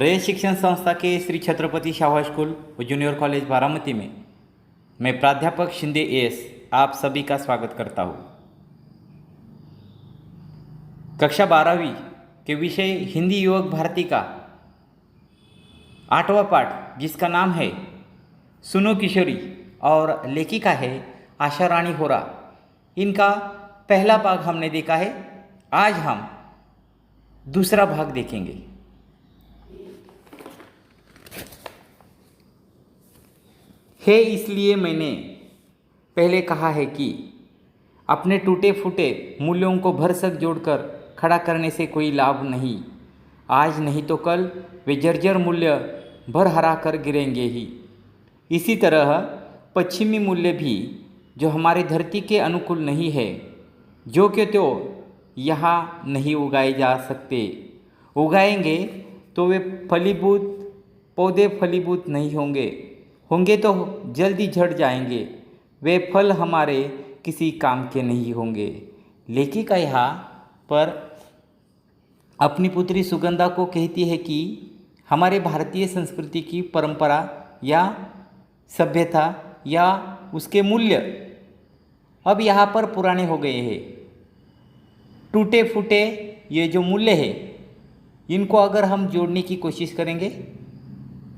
रयत शिक्षण संस्था के श्री छत्रपति शाहू स्कूल व जूनियर कॉलेज बारामती में मैं प्राध्यापक शिंदे एस आप सभी का स्वागत करता हूँ। कक्षा 12वीं के विषय हिंदी युवक भारती का 8वां पाठ जिसका नाम है सुनो किशोरी और लेखिका है आशा रानी होरा, इनका पहला भाग हमने देखा है। आज हम दूसरा भाग देखेंगे। है इसलिए मैंने पहले कहा है कि अपने टूटे फूटे मूल्यों को भरसक जोड़कर खड़ा करने से कोई लाभ नहीं। आज नहीं तो कल वे जर्जर मूल्य भर हरा कर गिरेंगे ही। इसी तरह पश्चिमी मूल्य भी जो हमारी धरती के अनुकूल नहीं है, जो कि तो यहाँ नहीं उगाए जा सकते। उगाएंगे तो वे फलीभूत पौधे फलीभूत नहीं होंगे तो जल्दी झड़ जाएंगे। वे फल हमारे किसी काम के नहीं होंगे। लेखिका यहाँ पर अपनी पुत्री सुगंधा को कहती है कि हमारे भारतीय संस्कृति की परंपरा या सभ्यता या उसके मूल्य अब यहाँ पर पुराने हो गए हैं। टूटे फूटे ये जो मूल्य है, इनको अगर हम जोड़ने की कोशिश करेंगे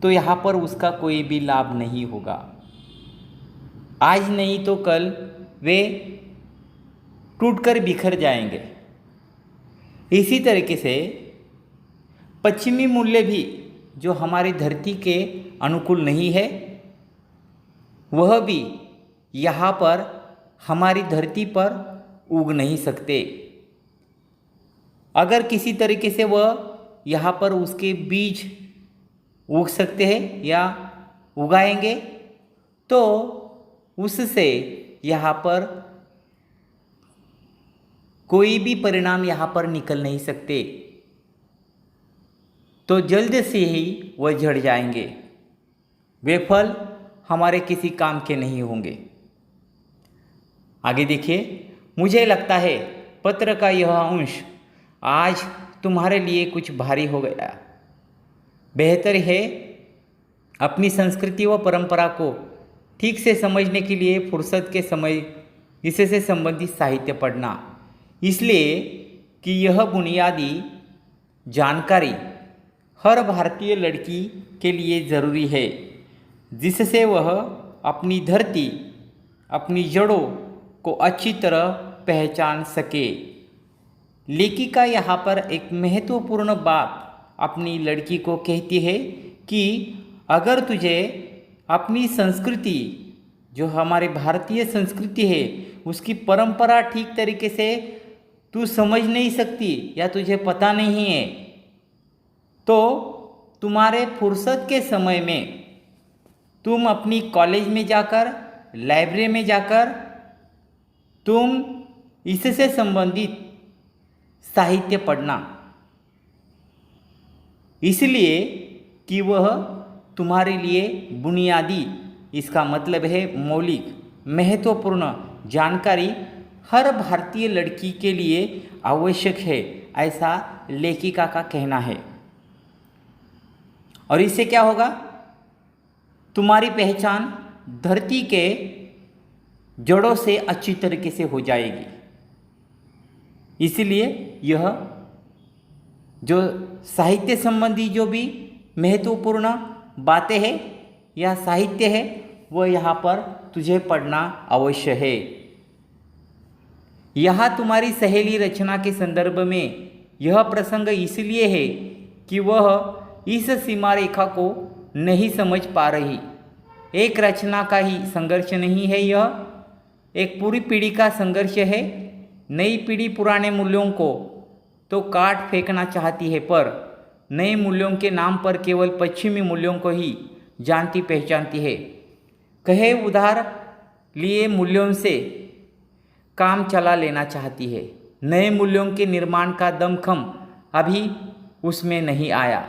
तो यहाँ पर उसका कोई भी लाभ नहीं होगा। आज नहीं तो कल वे टूटकर बिखर जाएंगे। इसी तरीके से पश्चिमी मूल्य भी जो हमारी धरती के अनुकूल नहीं है, वह भी यहाँ पर हमारी धरती पर उग नहीं सकते। अगर किसी तरीके से वह यहाँ पर उसके बीज उग सकते हैं या उगाएंगे तो उससे यहाँ पर कोई भी परिणाम यहाँ पर निकल नहीं सकते, तो जल्द से ही वह झड़ जाएंगे। वे फल हमारे किसी काम के नहीं होंगे। आगे देखिए, मुझे लगता है पत्र का यह अंश आज तुम्हारे लिए कुछ भारी हो गया। बेहतर है अपनी संस्कृति व परंपरा को ठीक से समझने के लिए फुर्सत के समय इससे संबंधित साहित्य पढ़ना, इसलिए कि यह बुनियादी जानकारी हर भारतीय लड़की के लिए ज़रूरी है, जिससे वह अपनी धरती, अपनी जड़ों को अच्छी तरह पहचान सके। लेखिका यहाँ पर एक महत्वपूर्ण बात अपनी लड़की को कहती है कि अगर तुझे अपनी संस्कृति, जो हमारी भारतीय संस्कृति है, उसकी परंपरा ठीक तरीके से तू समझ नहीं सकती या तुझे पता नहीं है, तो तुम्हारे फुर्सत के समय में तुम अपनी कॉलेज में जाकर, लाइब्रेरी में जाकर तुम इससे संबंधित साहित्य पढ़ना, इसलिए कि वह तुम्हारे लिए बुनियादी, इसका मतलब है मौलिक, महत्वपूर्ण जानकारी हर भारतीय लड़की के लिए आवश्यक है, ऐसा लेखिका का कहना है। और इससे क्या होगा? तुम्हारी पहचान धरती के जड़ों से अच्छी तरीके से हो जाएगी। इसलिए यह जो साहित्य संबंधी जो भी महत्वपूर्ण बातें हैं या साहित्य है, वह यहाँ पर तुझे पढ़ना अवश्य है। यहाँ तुम्हारी सहेली रचना के संदर्भ में यह प्रसंग इसलिए है कि वह इस सीमा रेखा को नहीं समझ पा रही। एक रचना का ही संघर्ष नहीं है, यह एक पूरी पीढ़ी का संघर्ष है। नई पीढ़ी पुराने मूल्यों को तो काट फेंकना चाहती है, पर नए मूल्यों के नाम पर केवल पश्चिमी मूल्यों को ही जानती पहचानती है। कहे उधार लिए मूल्यों से काम चला लेना चाहती है। नए मूल्यों के निर्माण का दमखम अभी उसमें नहीं आया।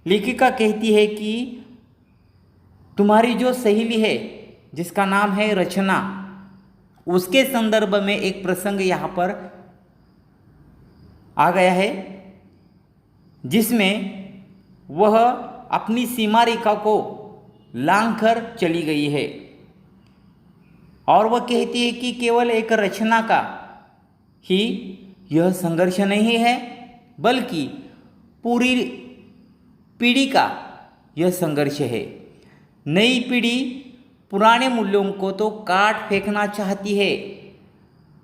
लेखिका कहती है कि तुम्हारी जो सहेली है, जिसका नाम है रचना, उसके संदर्भ में एक प्रसंग यहाँ पर आ गया है, जिसमें वह अपनी सीमा रेखा को लांघकर चली गई है। और वह कहती है कि केवल एक रचना का ही यह संघर्ष नहीं है, बल्कि पूरी पीढ़ी का यह संघर्ष है। नई पीढ़ी पुराने मूल्यों को तो काट फेंकना चाहती है।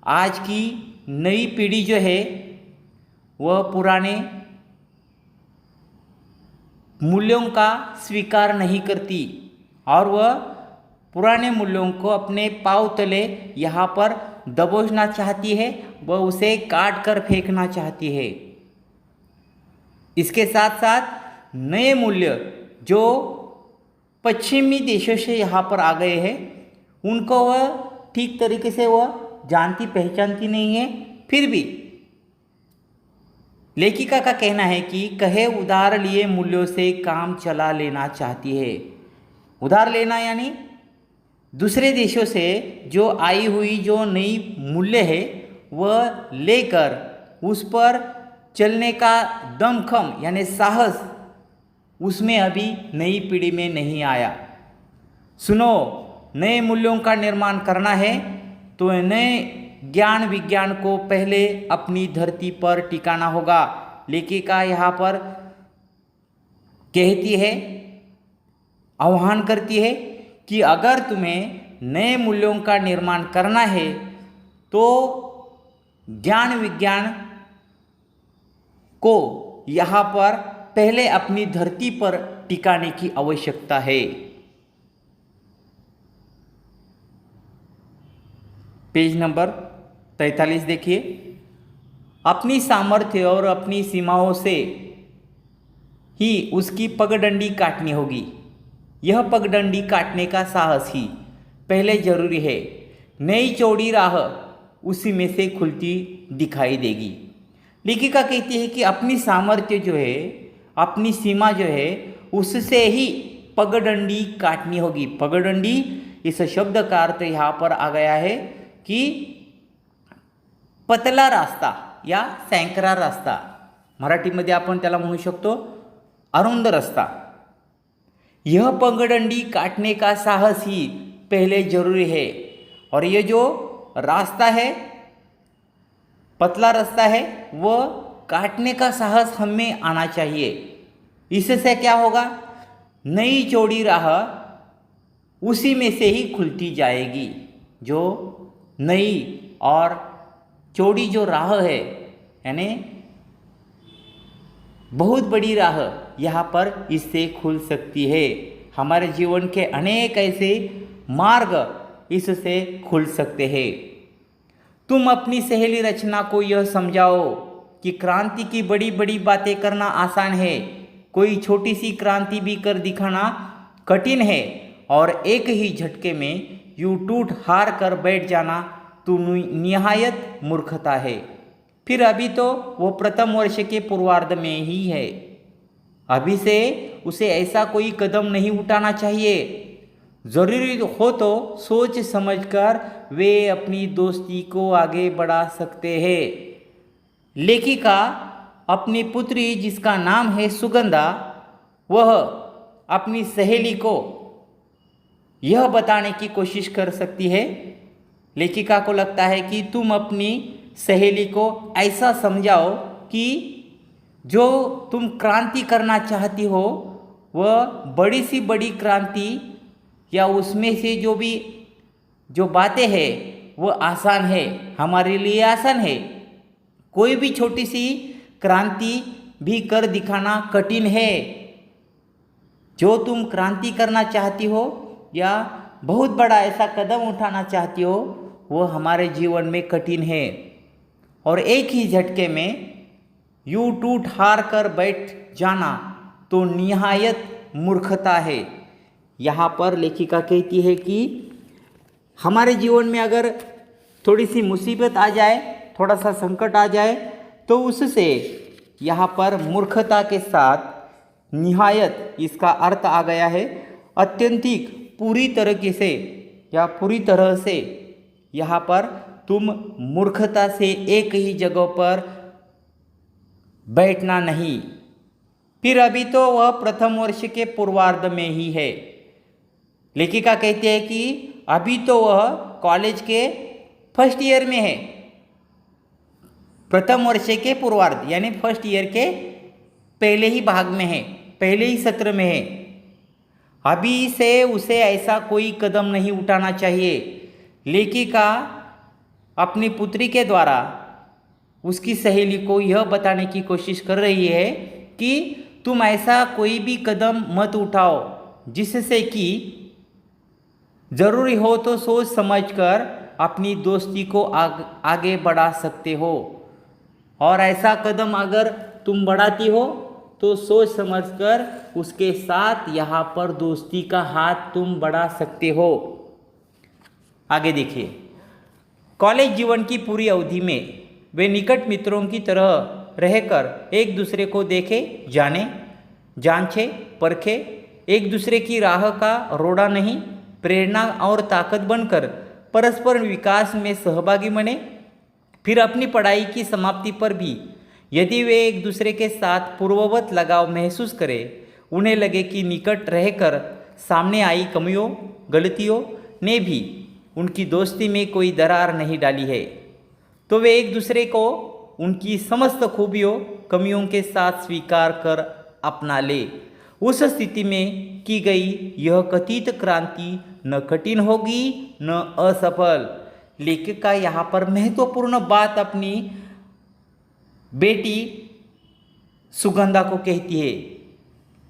आज की नई पीढ़ी जो है वह पुराने मूल्यों का स्वीकार नहीं करती और वह पुराने मूल्यों को अपने पाँव तले यहाँ पर दबोचना चाहती है, वह उसे काट कर फेंकना चाहती है। इसके साथ साथ नए मूल्य जो पश्चिमी देशों से यहाँ पर आ गए हैं, उनको वह ठीक तरीके से वह जानती पहचानती नहीं है। फिर भी लेखिका का कहना है कि कहे उधार लिए मूल्यों से काम चला लेना चाहती है। उधार लेना यानी दूसरे देशों से जो आई हुई जो नई मूल्य है वह लेकर उस पर चलने का दमखम यानी साहस उसमें अभी नई पीढ़ी में नहीं आया। सुनो, नए मूल्यों का निर्माण करना है तो नए ज्ञान विज्ञान को पहले अपनी धरती पर टिकाना होगा। लेखिका यहाँ पर कहती है, आह्वान करती है कि अगर तुम्हें नए मूल्यों का निर्माण करना है तो ज्ञान विज्ञान को यहाँ पर पहले अपनी धरती पर टिकाने की आवश्यकता है। पेज नंबर 43 देखिए। अपनी सामर्थ्य और अपनी सीमाओं से ही उसकी पगडंडी काटनी होगी। यह पगडंडी काटने का साहस ही पहले जरूरी है। नई चौड़ी राह उसी में से खुलती दिखाई देगी। लेखिका कहती है कि अपनी सामर्थ्य जो है, अपनी सीमा जो है, उससे ही पगडंडी काटनी होगी। पगडंडी इस शब्द का अर्थ यहाँ पर आ गया है कि पतला रास्ता या सँकरा रस्ता, मराठीमध्ये आपण त्याला म्हणू शकतो अरुंद रस्ता। यह पगडंडी काटने का साहस ही पहले जरूरी है। और ये जो रास्ता है, पतला रास्ता है, वह काटने का साहस हमें आना चाहिए। इससे क्या होगा, नई चौड़ी राह उसी में से ही खुलती जाएगी। जो नई और चौड़ी जो राह है, यानी बहुत बड़ी राह यहाँ पर इससे खुल सकती है। हमारे जीवन के अनेक ऐसे मार्ग इससे खुल सकते हैं। तुम अपनी सहेली रचना को यह समझाओ कि क्रांति की बड़ी बड़ी बातें करना आसान है, कोई छोटी सी क्रांति भी कर दिखाना कठिन है, और एक ही झटके में यूं टूट हार कर बैठ जाना तो निहायत मूर्खता है। फिर अभी तो वो प्रथम वर्ष के पूर्वार्ध में ही है। अभी से उसे ऐसा कोई कदम नहीं उठाना चाहिए। ज़रूरी हो तो सोच समझकर वे अपनी दोस्ती को आगे बढ़ा सकते हैं। लेखिका अपनी पुत्री जिसका नाम है सुगंधा, वह अपनी सहेली को यह बताने की कोशिश कर सकती है। लेखिका को लगता है कि तुम अपनी सहेली को ऐसा समझाओ कि जो तुम क्रांति करना चाहती हो वह बड़ी सी बड़ी क्रांति या उसमें से जो बातें हैं वह आसान है, हमारे लिए आसान है। कोई भी छोटी सी क्रांति भी कर दिखाना कठिन है। जो तुम क्रांति करना चाहती हो या बहुत बड़ा ऐसा कदम उठाना चाहती हो वो हमारे जीवन में कठिन है, और एक ही झटके में यूं टूट हार कर बैठ जाना तो निहायत मूर्खता है। यहाँ पर लेखिका कहती है कि हमारे जीवन में अगर थोड़ी सी मुसीबत आ जाए, थोड़ा सा संकट आ जाए, तो उससे यहाँ पर मूर्खता के साथ निहायत इसका अर्थ आ गया है अत्यंतिक, पूरी तरीके से या पूरी तरह से। यहाँ पर तुम मूर्खता से एक ही जगह पर बैठना नहीं, फिर अभी तो वह प्रथम वर्ष के पूर्वार्ध में ही है। लेखिका कहती है कि अभी तो वह कॉलेज के फर्स्ट ईयर में है, प्रथम वर्ष के पूर्वार्ध यानी फर्स्ट ईयर के पहले ही भाग में है, पहले ही सत्र में है। अभी से उसे ऐसा कोई कदम नहीं उठाना चाहिए। लेखिका अपनी पुत्री के द्वारा उसकी सहेली को यह बताने की कोशिश कर रही है कि तुम ऐसा कोई भी कदम मत उठाओ जिससे कि ज़रूरी हो तो सोच समझकर अपनी दोस्ती को आगे बढ़ा सकते हो, और ऐसा कदम अगर तुम बढ़ाती हो तो सोच समझकर उसके साथ यहाँ पर दोस्ती का हाथ तुम बढ़ा सकते हो। आगे देखिए, कॉलेज जीवन की पूरी अवधि में वे निकट मित्रों की तरह रहकर एक दूसरे को देखे, जाने, जांचे, परखे, एक दूसरे की राह का रोड़ा नहीं, प्रेरणा और ताकत बनकर परस्पर विकास में सहभागी बने। फिर अपनी पढ़ाई की समाप्ति पर भी यदि वे एक दूसरे के साथ पूर्ववत लगाव महसूस करें, उन्हें लगे कि निकट रहकर सामने आई कमियों, गलतियों ने भी उनकी दोस्ती में कोई दरार नहीं डाली है, तो वे एक दूसरे को उनकी समस्त खूबियों, कमियों के साथ स्वीकार कर अपना ले। उस स्थिति में की गई यह कथित क्रांति न कठिन होगी न असफल। लेखिका यहाँ पर महत्वपूर्ण बात अपनी बेटी सुगंधा को कहती है।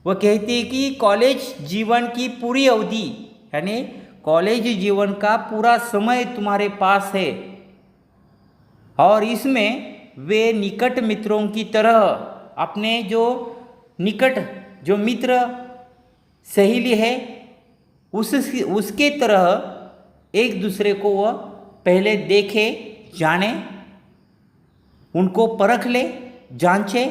वह कहती है कि कॉलेज जीवन की पूरी अवधि यानी कॉलेज जीवन का पूरा समय तुम्हारे पास है, और इसमें वे निकट मित्रों की तरह अपने जो निकट जो मित्र सहेली है उसके तरह एक दूसरे को वह पहले देखे, जाने, उनको परख ले, जांचे,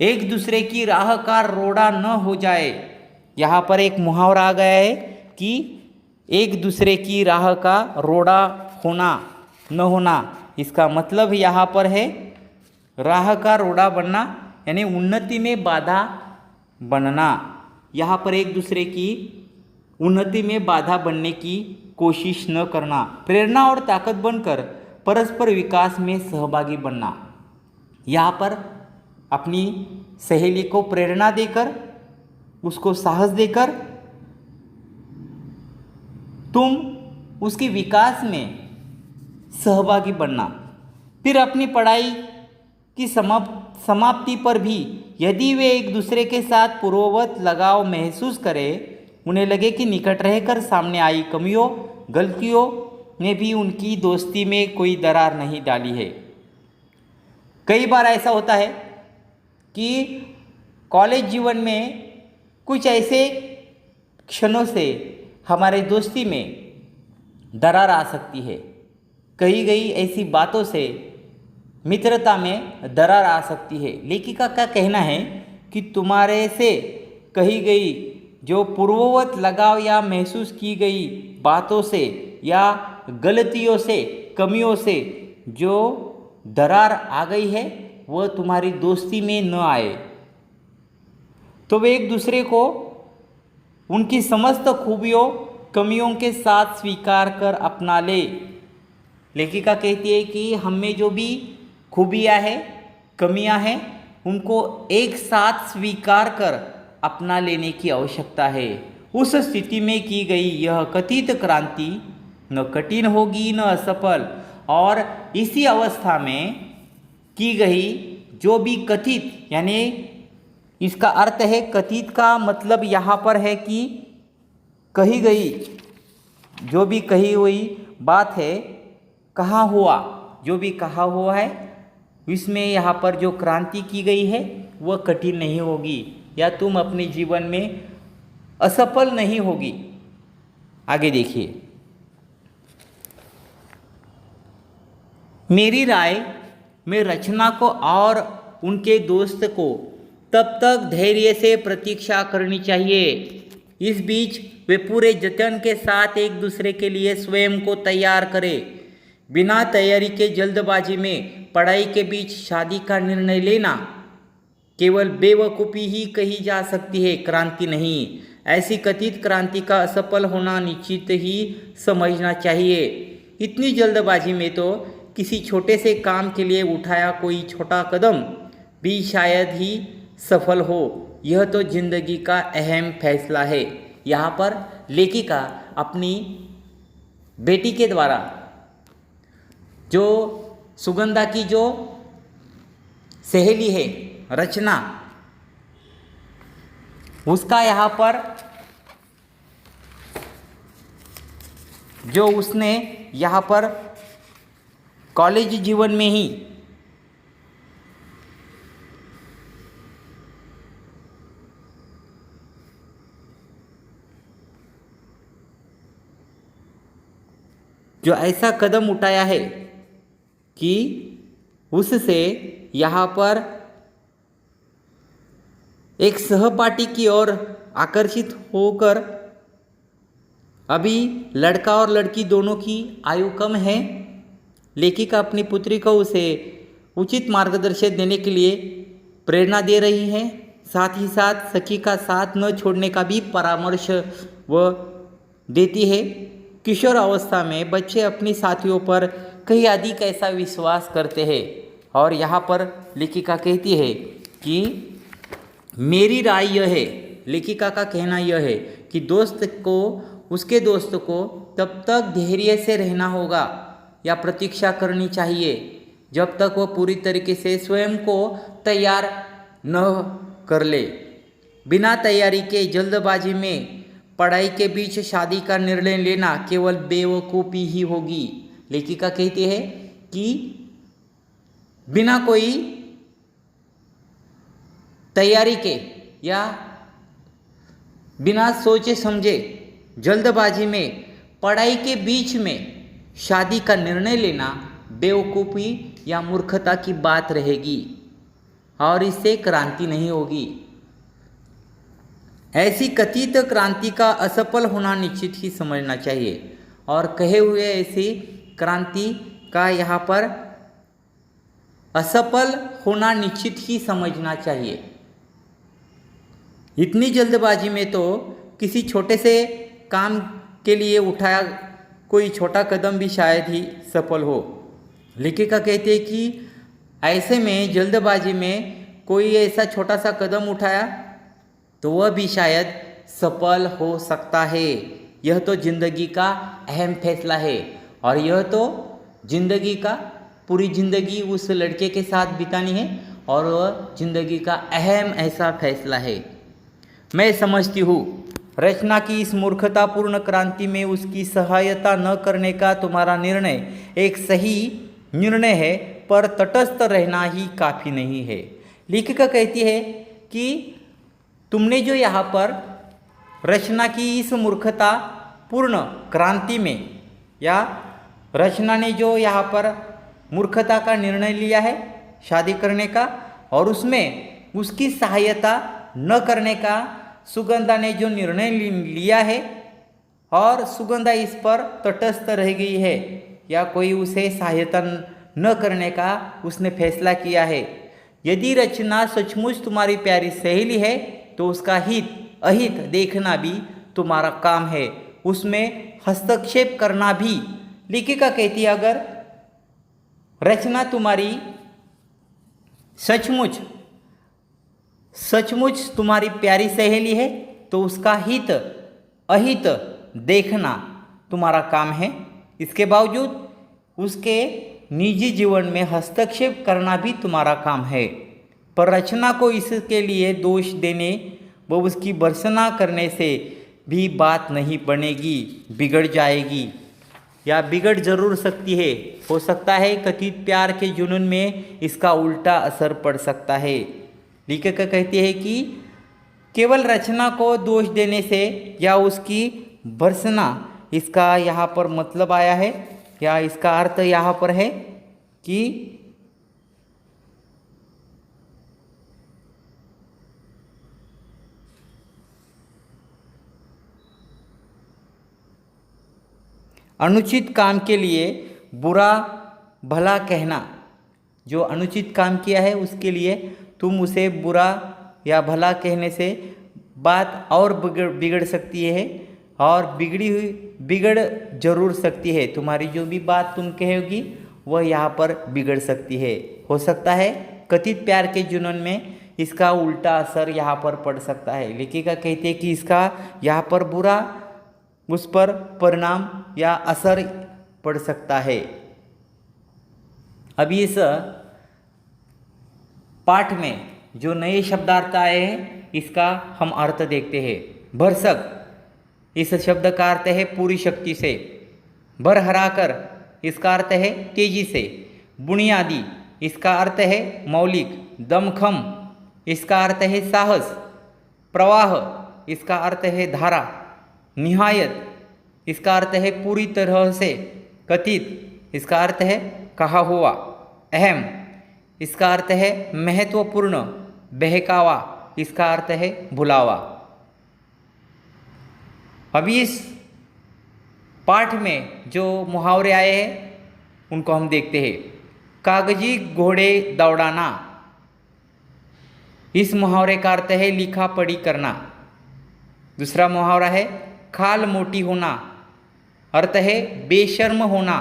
एक दूसरे की राह का रोड़ा न हो जाए। यहाँ पर एक मुहावरा आ गया है कि एक दूसरे की राह का रोड़ा होना न होना, इसका मतलब यहाँ पर है राह का रोड़ा बनना यानी उन्नति में बाधा बनना। यहाँ पर एक दूसरे की उन्नति में बाधा बनने की कोशिश न करना, प्रेरणा और ताकत बनकर परस्पर विकास में सहभागी बनना। यहाँ पर अपनी सहेली को प्रेरणा देकर, उसको साहस देकर तुम उसके विकास में सहभागी बनना। फिर अपनी पढ़ाई की समाप्ति पर भी यदि वे एक दूसरे के साथ पूर्ववत लगाव महसूस करें, उन्हें लगे कि निकट रहकर सामने आई कमियों, गलतियों ने भी उनकी दोस्ती में कोई दरार नहीं डाली है। कई बार ऐसा होता है कि कॉलेज जीवन में कुछ ऐसे क्षणों से हमारे दोस्ती में दरार आ सकती है, कही गई ऐसी बातों से मित्रता में दरार आ सकती है। लेखिका का कहना है कि तुम्हारे से कही गई जो पूर्ववत लगाव या महसूस की गई बातों से या गलतियों से, कमियों से जो दरार आ गई है वह तुम्हारी दोस्ती में न आए, तो वे एक दूसरे को उनकी समस्त खूबियों, कमियों के साथ स्वीकार कर अपना ले। लेखिका कहती है कि हम में जो भी खूबियाँ हैं, कमियाँ हैं, उनको एक साथ स्वीकार कर अपना लेने की आवश्यकता है। उस स्थिति में की गई यह कथित क्रांति न कठिन होगी न असफल, और इसी अवस्था में की गई जो भी कथित यानी इसका अर्थ है कथित का मतलब यहाँ पर है कि कही गई जो भी कही हुई बात है, कहा हुआ जो भी कहा हुआ है, इसमें यहाँ पर जो क्रांति की गई है वह कठिन नहीं होगी या तुम अपने जीवन में असफल नहीं होगी। आगे देखिए, मेरी राय में रचना को और उनके दोस्त को तब तक धैर्य से प्रतीक्षा करनी चाहिए। इस बीच वे पूरे जतन के साथ एक दूसरे के लिए स्वयं को तैयार करें। बिना तैयारी के जल्दबाजी में पढ़ाई के बीच शादी का निर्णय लेना केवल बेवकूफ़ी ही कही जा सकती है, क्रांति नहीं। ऐसी कथित क्रांति का असफल होना निश्चित ही समझना चाहिए। इतनी जल्दबाजी में तो किसी छोटे से काम के लिए उठाया कोई छोटा कदम भी शायद ही सफल हो। यह तो जिंदगी का अहम फैसला है। यहाँ पर लेखिका अपनी बेटी के द्वारा जो सुगंधा की जो सहेली है रचना, उसका यहाँ पर जो उसने यहाँ पर कॉलेज जीवन में ही जो ऐसा कदम उठाया है कि उससे यहाँ पर एक सहपाठी की ओर आकर्षित होकर, अभी लड़का और लड़की दोनों की आयु कम है, लेखिका अपनी पुत्री को उसे उचित मार्गदर्शन देने के लिए प्रेरणा दे रही है। साथ ही साथ सखी का साथ न छोड़ने का भी परामर्श वह देती है। किशोर अवस्था में बच्चे अपनी साथियों पर कहीं अधिक ऐसा विश्वास करते हैं और यहाँ पर लेखिका कहती है कि मेरी राय यह है, लेखिका का कहना यह है कि दोस्त को, उसके दोस्त को तब तक धैर्य से रहना होगा या प्रतीक्षा करनी चाहिए जब तक वह पूरी तरीके से स्वयं को तैयार न कर ले। बिना तैयारी के जल्दबाजी में पढ़ाई के बीच शादी का निर्णय लेना केवल बेवकूफ़ी ही होगी। लेखिका कहती है कि बिना कोई तैयारी के या बिना सोचे समझे जल्दबाजी में पढ़ाई के बीच में शादी का निर्णय लेना बेवकूफ़ी या मूर्खता की बात रहेगी और इससे क्रांति नहीं होगी। ऐसी कथित क्रांति का असफल होना निश्चित ही समझना चाहिए और कहे हुए ऐसी क्रांति का यहाँ पर असफल होना निश्चित ही समझना चाहिए। इतनी जल्दबाजी में तो किसी छोटे से काम के लिए उठाया कोई छोटा कदम भी शायद ही सफल हो। लेखिका कहते हैं कि ऐसे में जल्दबाजी में कोई ऐसा छोटा सा कदम उठाया तो वह भी शायद सफल हो सकता है। यह तो जिंदगी का अहम फैसला है और यह तो जिंदगी का पूरी ज़िंदगी उस लड़के के साथ बितानी है और वह जिंदगी का अहम ऐसा फैसला है। मैं समझती हूँ रचना की इस मूर्खतापूर्ण क्रांति में उसकी सहायता न करने का तुम्हारा निर्णय एक सही निर्णय है, पर तटस्थ रहना ही काफ़ी नहीं है। लेखिका कहती है कि तुमने जो यहाँ पर रचना की इस मूर्खतापूर्ण क्रांति में या रचना ने जो यहाँ पर मूर्खता का निर्णय लिया है शादी करने का और उसमें उसकी सहायता न करने का सुगंधा ने जो निर्णय लिया है और सुगंधा इस पर तटस्थ रह गई है या कोई उसे सहायता न करने का उसने फैसला किया है। यदि रचना सचमुच तुम्हारी प्यारी सहेली है तो उसका हित अहित देखना भी तुम्हारा काम है, उसमें हस्तक्षेप करना भी। लेखिका कहती है अगर रचना तुम्हारी सचमुच तुम्हारी प्यारी सहेली है तो उसका हित अहित देखना तुम्हारा काम है। इसके बावजूद उसके निजी जीवन में हस्तक्षेप करना भी तुम्हारा काम है। पर रचना को इसके लिए दोष देने व उसकी भर्त्सना करने से भी बात नहीं बनेगी, बिगड़ जाएगी या बिगड़ जरूर सकती है। हो सकता है कथित प्यार के जुनून में इसका उल्टा असर पड़ सकता है। लेखिका कहती है कि केवल रचना को दोष देने से या उसकी भर्त्सना, इसका यहाँ पर मतलब आया है या इसका अर्थ यहाँ पर है कि अनुचित काम के लिए बुरा भला कहना, जो अनुचित काम किया है उसके लिए तुम उसे बुरा या भला कहने से बात और बिगड़ सकती है, और बिगड़ी हुई बिगड़ जरूर सकती है। तुम्हारी जो भी बात तुम कहोगी वह यहाँ पर बिगड़ सकती है। हो सकता है कथित प्यार के जुनून में इसका उल्टा असर यहाँ पर पड़ सकता है। लेखिका कहते हैं कि इसका यहाँ पर बुरा उस पर परिणाम या असर पड़ सकता है। अभी इस पाठ में जो नए शब्दार्थ आए हैं इसका हम अर्थ देखते हैं। भरसक, इस शब्द का अर्थ है पूरी शक्ति से। भरहराकर, इसका अर्थ है तेजी से। बुनियादी, इसका अर्थ है मौलिक। दमखम, इसका अर्थ है साहस। प्रवाह, इसका अर्थ है धारा। निहायत, इसका अर्थ है पूरी तरह से। कथित, इसका अर्थ है कहा हुआ। अहम, इसका अर्थ है महत्वपूर्ण। बहकावा, इसका अर्थ है भुलावा। अभी इस पाठ में जो मुहावरे आए हैं उनको हम देखते हैं। कागजी घोड़े दौड़ाना, इस मुहावरे का अर्थ है लिखा पढ़ी करना। दूसरा मुहावरा है खाल मोटी होना, अर्थ है बेशर्म होना।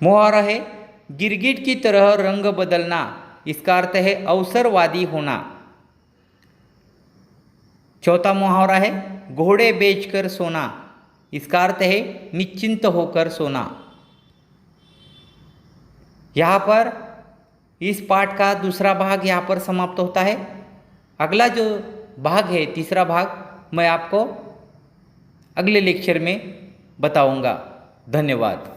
मुहावरा है गिरगिट की तरह रंग बदलना, इसका अर्थ है अवसरवादी होना। चौथा मुहावरा है घोड़े बेचकर सोना, इसका अर्थ है निश्चिंत होकर सोना। यहाँ पर इस पाठ का दूसरा भाग यहाँ पर समाप्त होता है। अगला जो भाग है, तीसरा भाग, मैं आपको अगले लेक्चर में बताऊंगा। धन्यवाद।